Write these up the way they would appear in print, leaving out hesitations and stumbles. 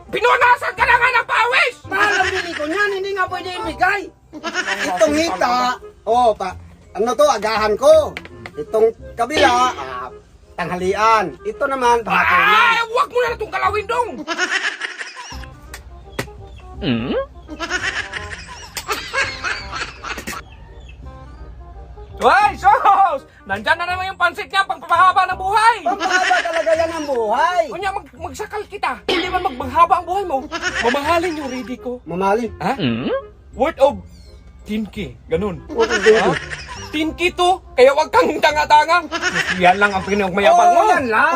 Pinunasan ka na nga ng pawis! Mahal ang bili ko niyan, hindi nga pwede ibigay. Itong hita, oh, ano to, agahan ko. Itong kabila, tanghalian. Ito naman, pahapunan. Ay, huwag mo na itong galawin dong! Hoy, sos! Nandyan na naman yung pansit niya, pangpapahaba ng buhay! Pampahaba talaga yan ang buhay. Kunya, magsakal kita. Hindi man maghaba ang buhay mo. Mamahalin yung ready ko. Mamali. Ha? Worth of 10K. Ganun. Worth of Ha? 10K to, kaya wag kang tanga-tanga. Yan lang ang pinagmayabang mo. Oo, yan lang.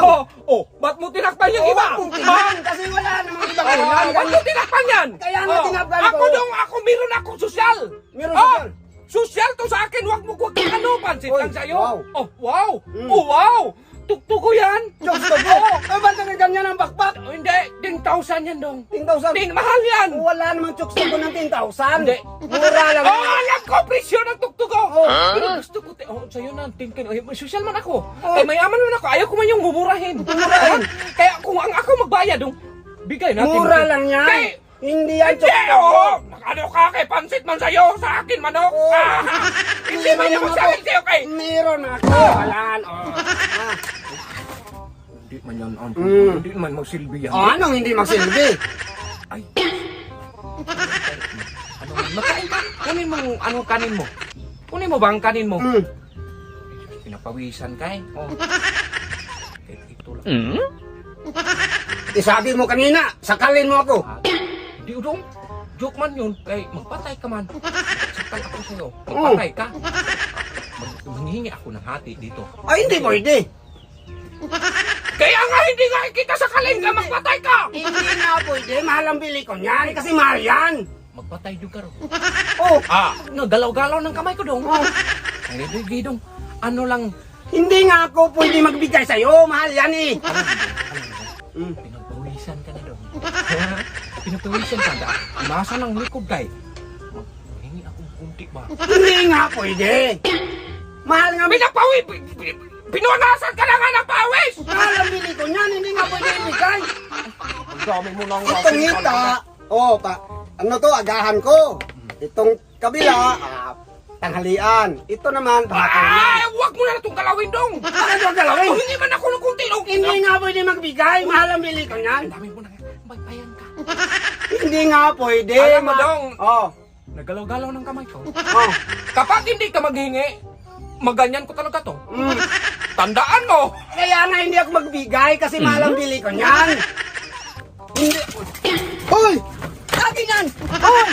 Ba't mo tinakpan yung iba? Tingnan, kasi wala namang ibang ulan. Ba't mo tinakpan yan? Kaya nga tinakpan ko. Ako meron akong sosyal. Meron sosyal? Sosyal to sa akin, wag mo kung ano, pansit Oy, lang sa'yo. wow. Oh, wow. Oh, wow. Tuktuko yan. Jokes to go. Ay, ba't ang ganyan ang bakbak? Hindi, 10,000 yan dong. 10,000. Mahal yan. Wala namang chokes to go ng 10,000. Hindi. Mura lang. Alam ko, presyo ng tuktuko. Oh. Pero gusto ko, sa'yo na, tingkin. Social man ako. Mayaman man ako. Ayaw ko man yung mumurahin. Kaya kung ang ako magbayad, bigay natin. Mura lang yan. Hindi yan Hindi, chokes to go. Ano ka kay pansit man sa'yo, sa akin manok. Hindi man yung sa akin sa'yo kay. Meron ako. Walaan. Hindi man yan, Mm. hindi man magsilbi yan. Anong hindi magsilbi? Ay. Ano, makain ka. Kunin mo ano kanin mo. Kunin mo ba ang kanin mo? Pinapawisan ka eh. Ito lang. Isabi mo kanina, sakalin mo ako. Hindi udong. Joke man yun. Kay magpatay ka man. Sakal ako sa'yo. Magpatay ka. Manghingi ako ng hati dito. Ay, hindi pwede. Kaya nga hindi nga kita sakalin ka. Magpatay ka. Hindi nga pwede. Mahal ang bili ko niyan. Kasi mahal yan. Magpatay juga ro. Oh, Nagalaw-galaw ng kamay ko dong. Ay, di dong. Ano lang. hindi nga ako pwede magbigay sa'yo. Mahal yan eh. Pinagpawisan ka na dong. Pinagpawisan ka na. Nasa ng likod kay. Maghingi akong kunti ba? Hindi nga pwede. Mahal nga. Pinunasan ka na nga ng pawis! Mahal ang bili ko niyan. Hindi nga pwede ibigay. Ang dami mo nang Itong hita, oh, ano to, agahan ko. Itong kabila, tanghalian. Ito naman, pahapunan. Ay, huwag mo na itong galawin dong! Ano to galawin? Hindi man ako ng kunti dong! Hindi nga pwede magbigay. Mahal ang bili ko niyan. Ang dami mo nang baybayan ka. Hindi nga pwede. Alam mo, Dong. Oh. Nagalaw-galaw ng kamay ko. Oh. Kapag hindi ka maghingi, maganyan ko talaga to. Mm. Tandaan mo! Kaya nga hindi ako magbigay kasi mahal ang bili ko niyan. Hindi. Hoy! Akin yan! Hoy!